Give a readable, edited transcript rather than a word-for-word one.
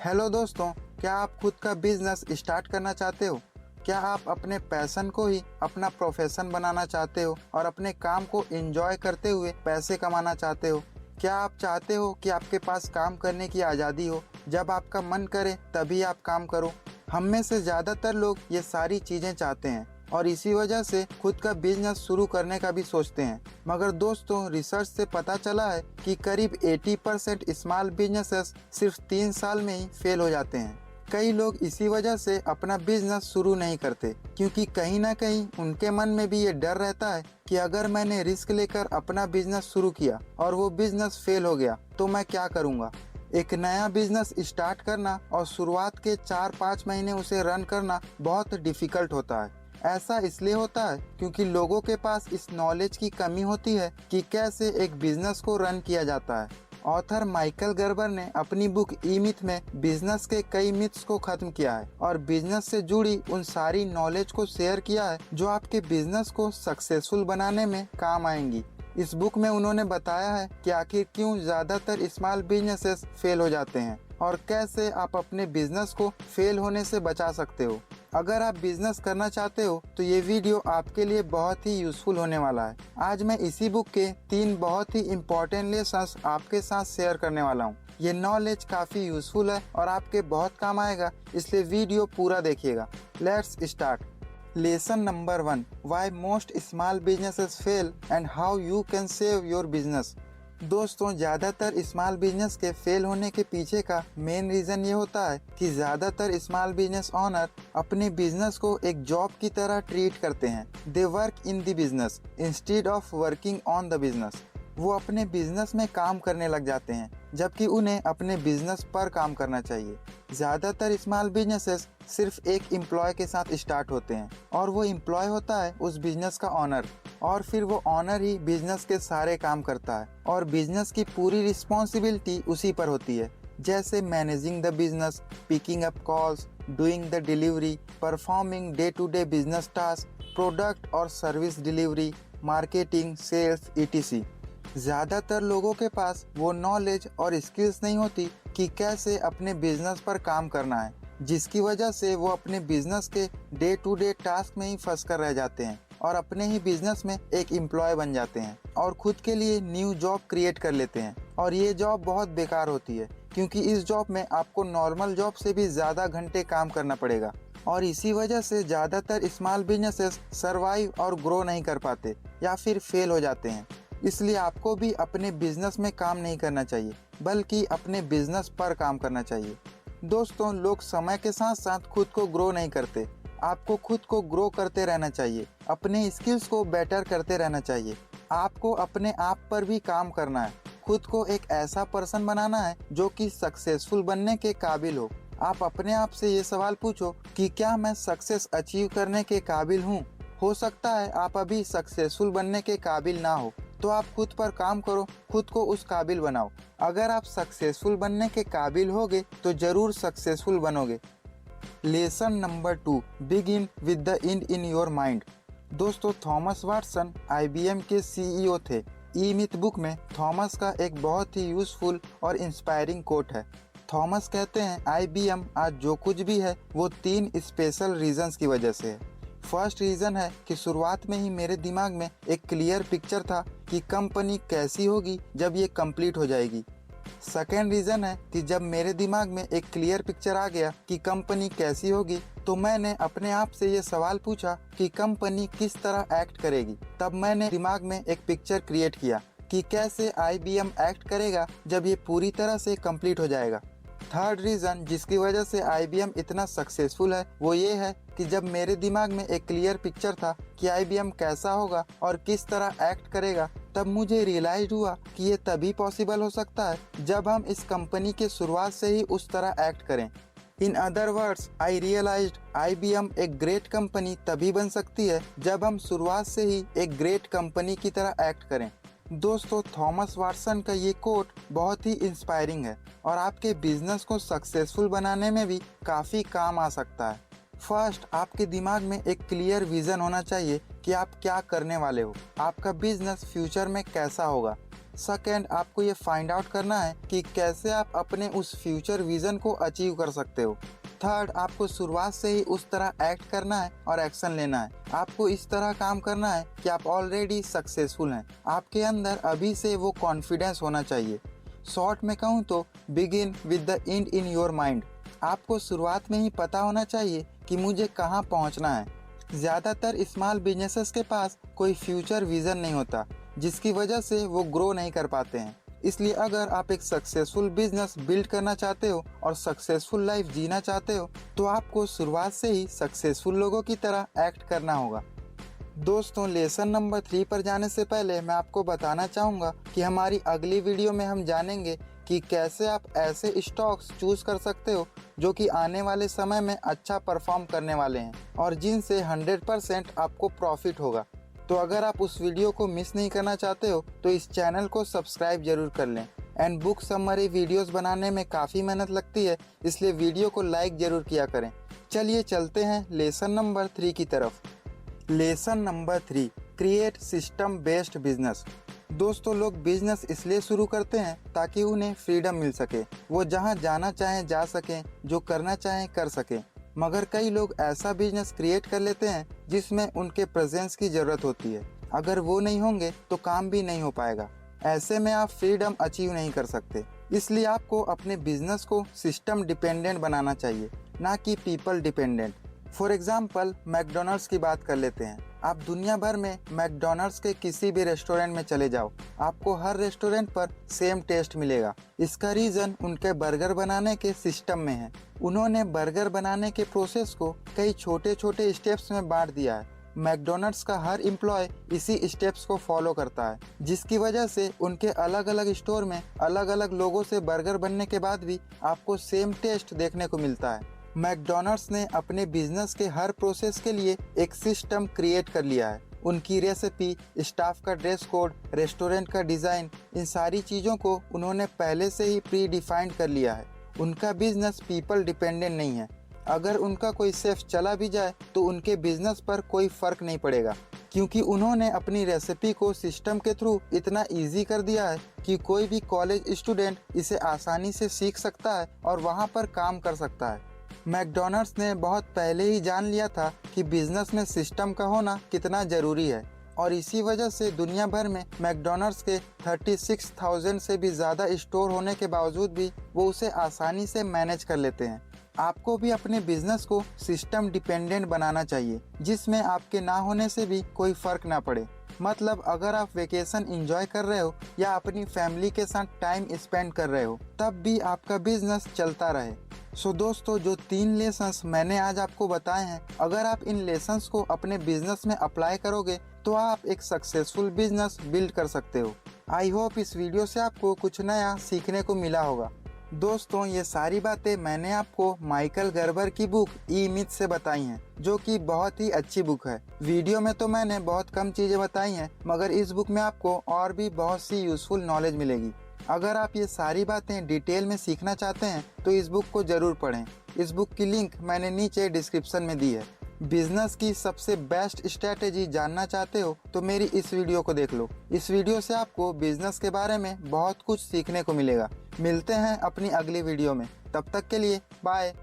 Hello दोस्तों, क्या आप खुद का बिजनेस स्टार्ट करना चाहते हो? क्या आप अपने पैशन को ही अपना प्रोफेशन बनाना चाहते हो और अपने काम को एंजॉय करते हुए पैसे कमाना चाहते हो? क्या आप चाहते हो कि आपके पास काम करने की आज़ादी हो, जब आपका मन करे तभी आप काम करो? हम में से ज़्यादातर लोग ये सारी चीज़ें चाहते हैं और इसी वजह से खुद का बिजनेस शुरू करने का भी सोचते हैं। मगर दोस्तों, रिसर्च से पता चला है कि करीब 80% स्मॉल बिजनेसेस सिर्फ 3 साल में ही फेल हो जाते हैं। कई लोग इसी वजह से अपना बिजनेस शुरू नहीं करते, क्योंकि कहीं ना कहीं उनके मन में भी ये डर रहता है कि अगर मैंने रिस्क लेकर अपना बिजनेस शुरू किया और वो बिजनेस फेल हो गया तो मैं क्या करूँगा। एक नया बिजनेस स्टार्ट करना और शुरुआत के 4-5 महीने उसे रन करना बहुत डिफिकल्ट होता है। ऐसा इसलिए होता है क्योंकि लोगों के पास इस नॉलेज की कमी होती है कि कैसे एक बिजनेस को रन किया जाता है। ऑथर माइकल गर्बर ने अपनी बुक ई मिथ में बिजनेस के कई मिथ्स को खत्म किया है और बिजनेस से जुड़ी उन सारी नॉलेज को शेयर किया है जो आपके बिजनेस को सक्सेसफुल बनाने में काम आएंगी। इस बुक में उन्होंने बताया है कि आखिर क्यों ज्यादातर स्मॉल बिजनेसेस फेल हो जाते हैं और कैसे आप अपने बिजनेस को फेल होने से बचा सकते हो। अगर आप बिजनेस करना चाहते हो तो ये वीडियो आपके लिए बहुत ही यूजफुल होने वाला है। आज मैं इसी बुक के 3 बहुत ही इम्पोर्टेंट लेसन्स आपके साथ शेयर करने वाला हूँ। ये नॉलेज काफी यूजफुल है और आपके बहुत काम आएगा, इसलिए वीडियो पूरा देखिएगा। Let's start. Lesson number 1, why most small businesses fail and how you can save your business. दोस्तों, ज़्यादातर स्मॉल बिजनेस के फेल होने के पीछे का मेन रीज़न ये होता है कि ज़्यादातर स्मॉल बिजनेस ओनर अपने बिजनेस को एक जॉब की तरह ट्रीट करते हैं। They work in the business instead of working on the business. वो अपने बिजनेस में काम करने लग जाते हैं, जबकि उन्हें अपने बिजनेस पर काम करना चाहिए। ज़्यादातर स्मॉल बिजनेसेस सिर्फ एक एम्प्लॉय के साथ स्टार्ट होते हैं और वो एम्प्लॉय होता है उस बिजनेस का ऑनर, और फिर वो ऑनर ही बिजनेस के सारे काम करता है और बिजनेस की पूरी रिस्पॉन्सिबिलिटी उसी पर होती है, जैसे managing the business, picking up calls, doing the delivery, performing day to day business task, product और service delivery, marketing, sales etc। ज़्यादातर लोगों के पास वो नॉलेज और स्किल्स नहीं होती कि कैसे अपने बिजनेस पर काम करना है, जिसकी वजह से वो अपने बिजनेस के डे टू डे टास्क में ही फंस कर रह जाते हैं और अपने ही बिजनेस में एक एम्प्लॉय बन जाते हैं और खुद के लिए न्यू जॉब क्रिएट कर लेते हैं। और ये जॉब बहुत बेकार होती है, क्योंकि इस जॉब में आपको नॉर्मल जॉब से भी ज़्यादा घंटे काम करना पड़ेगा और इसी वजह से ज़्यादातर स्मॉल बिजनेसेस सर्वाइव और ग्रो नहीं कर पाते या फिर फेल हो जाते हैं। इसलिए आपको भी अपने बिजनेस में काम नहीं करना चाहिए, बल्कि अपने बिजनेस पर काम करना चाहिए। दोस्तों, लोग समय के साथ साथ खुद को ग्रो नहीं करते। आपको खुद को ग्रो करते रहना चाहिए, अपने स्किल्स को बेटर करते रहना चाहिए। आपको अपने आप पर भी काम करना है, खुद को एक ऐसा पर्सन बनाना है जो कि सक्सेसफुल बनने के काबिल हो। आप अपने आप से ये सवाल पूछो कि क्या मैं सक्सेस अचीव करने के काबिल हूँ। हो सकता है आप अभी सक्सेसफुल बनने के काबिल ना हो, तो आप खुद पर काम करो, खुद को उस काबिल बनाओ। अगर आप सक्सेसफुल बनने के काबिल होगे तो जरूर सक्सेसफुल बनोगे। Lesson number 2, begin with the and in your mind. दोस्तों, थॉमस वाटसन IBM के CEO थे। ई मिथ बुक में थॉमस का एक बहुत ही यूजफुल और इंस्पायरिंग कोट है। थॉमस कहते हैं, IBM आज जो कुछ भी है वो 3 स्पेशल रीजंस की वजह से है। फर्स्ट रीज़न है कि शुरुआत में ही मेरे दिमाग में एक क्लियर पिक्चर था कि कंपनी कैसी होगी जब ये कंप्लीट हो जाएगी। सेकेंड रीज़न है कि जब मेरे दिमाग में एक क्लियर पिक्चर आ गया कि कंपनी कैसी होगी, तो मैंने अपने आप से ये सवाल पूछा कि कंपनी किस तरह एक्ट करेगी। तब मैंने दिमाग में एक पिक्चर क्रिएट किया कि कैसे IBM एक्ट करेगा जब ये पूरी तरह से कंप्लीट हो जाएगा। थर्ड रीज़न जिसकी वजह से IBM इतना सक्सेसफुल है वो ये है कि जब मेरे दिमाग में एक क्लियर पिक्चर था कि IBM कैसा होगा और किस तरह एक्ट करेगा, तब मुझे रियलाइज हुआ कि ये तभी पॉसिबल हो सकता है जब हम इस कंपनी के शुरुआत से ही उस तरह एक्ट करें। In other words, I realized IBM एक ग्रेट कंपनी तभी बन सकती है जब हम शुरुआत से ही एक ग्रेट कंपनी की तरह एक्ट करें। दोस्तों, थॉमस वाटसन का ये कोट बहुत ही इंस्पायरिंग है और आपके बिजनेस को सक्सेसफुल बनाने में भी काफ़ी काम आ सकता है। फर्स्ट, आपके दिमाग में एक क्लियर विजन होना चाहिए कि आप क्या करने वाले हो, आपका बिजनेस फ्यूचर में कैसा होगा। सेकंड, आपको ये फाइंड आउट करना है कि कैसे आप अपने उस फ्यूचर विजन को अचीव कर सकते हो। थर्ड, आपको शुरुआत से ही उस तरह एक्ट करना है और एक्शन लेना है। आपको इस तरह काम करना है कि आप ऑलरेडी सक्सेसफुल हैं। आपके अंदर अभी से वो कॉन्फिडेंस होना चाहिए। शॉर्ट में कहूँ तो begin with the and in your mind. आपको शुरुआत में ही पता होना चाहिए कि मुझे कहाँ पहुँचना है। ज़्यादातर स्मॉल बिजनेसेस के पास कोई फ्यूचर विजन नहीं होता, जिसकी वजह से वो ग्रो नहीं कर पाते हैं। इसलिए अगर आप एक सक्सेसफुल बिजनेस बिल्ड करना चाहते हो और सक्सेसफुल लाइफ जीना चाहते हो तो आपको शुरुआत से ही सक्सेसफुल लोगों की तरह एक्ट करना होगा। दोस्तों, लेसन नंबर 3 पर जाने से पहले मैं आपको बताना चाहूँगा कि हमारी अगली वीडियो में हम जानेंगे कि कैसे आप ऐसे स्टॉक्स चूज कर सकते हो जो कि आने वाले समय में अच्छा परफॉर्म करने वाले हैं और जिनसे 100% आपको प्रॉफिट होगा। तो अगर आप उस वीडियो को मिस नहीं करना चाहते हो तो इस चैनल को सब्सक्राइब जरूर कर लें। एंड बुक समरी वीडियोस बनाने में काफ़ी मेहनत लगती है, इसलिए वीडियो को लाइक जरूर किया करें। चलिए चलते हैं लेसन नंबर 3 की तरफ। Lesson number 3, create system based business. दोस्तों, लोग बिजनेस इसलिए शुरू करते हैं ताकि उन्हें फ्रीडम मिल सके, वो जहां जाना चाहें जा सकें, जो करना चाहें कर सकें। मगर कई लोग ऐसा बिजनेस क्रिएट कर लेते हैं जिसमें उनके प्रेजेंस की ज़रूरत होती है। अगर वो नहीं होंगे तो काम भी नहीं हो पाएगा। ऐसे में आप फ्रीडम अचीव नहीं कर सकते। इसलिए आपको अपने बिजनेस को सिस्टम डिपेंडेंट बनाना चाहिए, ना कि people dependent. For example, McDonald's की बात कर लेते हैं। आप दुनिया भर में मैकडोनल्ड्स के किसी भी रेस्टोरेंट में चले जाओ, आपको हर रेस्टोरेंट पर सेम टेस्ट मिलेगा। इसका रीज़न उनके बर्गर बनाने के सिस्टम में है। उन्होंने बर्गर बनाने के प्रोसेस को कई छोटे छोटे स्टेप्स में बांट दिया है। मैकडोनल्ड्स का हर एम्प्लॉय इसी स्टेप्स को फॉलो करता है, जिसकी वजह से उनके अलग अलग स्टोर में अलग अलग लोगों से बर्गर बनने के बाद भी आपको सेम टेस्ट देखने को मिलता है। मैकडोनल्ड्स ने अपने बिजनेस के हर प्रोसेस के लिए एक सिस्टम क्रिएट कर लिया है। उनकी रेसिपी, स्टाफ का ड्रेस कोड, रेस्टोरेंट का डिज़ाइन, इन सारी चीज़ों को उन्होंने पहले से ही प्री डिफाइंड कर लिया है। उनका बिजनेस पीपल डिपेंडेंट नहीं है। अगर उनका कोई शेफ चला भी जाए तो उनके बिजनेस पर कोई फ़र्क नहीं पड़ेगा, क्योंकि उन्होंने अपनी रेसिपी को सिस्टम के थ्रू इतना इजी कर दिया है कि कोई भी कॉलेज स्टूडेंट इसे आसानी से सीख सकता है और वहाँ पर काम कर सकता है। मैकडोनल्ड्स ने बहुत पहले ही जान लिया था कि बिजनेस में सिस्टम का होना कितना ज़रूरी है और इसी वजह से दुनिया भर में मैकडोनल्ड्स के 36,000 से भी ज़्यादा स्टोर होने के बावजूद भी वो उसे आसानी से मैनेज कर लेते हैं। आपको भी अपने बिजनेस को सिस्टम डिपेंडेंट बनाना चाहिए, जिसमें आपके ना होने से भी कोई फ़र्क ना पड़े। मतलब अगर आप वेकेशन एंजॉय कर रहे हो या अपनी फैमिली के साथ टाइम स्पेंड कर रहे हो, तब भी आपका बिजनेस चलता रहे। सो दोस्तों, जो 3 लेसन्स मैंने आज आपको बताए हैं, अगर आप इन लेसन्स को अपने बिजनेस में अप्लाई करोगे तो आप एक सक्सेसफुल बिजनेस बिल्ड कर सकते हो। आई होप इस वीडियो से आपको कुछ नया सीखने को मिला होगा। दोस्तों, ये सारी बातें मैंने आपको माइकल गर्बर की बुक ई मिथ से बताई हैं, जो कि बहुत ही अच्छी बुक है। वीडियो में तो मैंने बहुत कम चीज़ें बताई हैं, मगर इस बुक में आपको और भी बहुत सी यूजफुल नॉलेज मिलेगी। अगर आप ये सारी बातें डिटेल में सीखना चाहते हैं तो इस बुक को ज़रूर पढ़ें। इस बुक की लिंक मैंने नीचे डिस्क्रिप्शन में दी है। बिजनेस की सबसे बेस्ट स्ट्रेटेजी जानना चाहते हो तो मेरी इस वीडियो को देख लो। इस वीडियो से आपको बिजनेस के बारे में बहुत कुछ सीखने को मिलेगा। मिलते हैं अपनी अगली वीडियो में, तब तक के लिए बाय।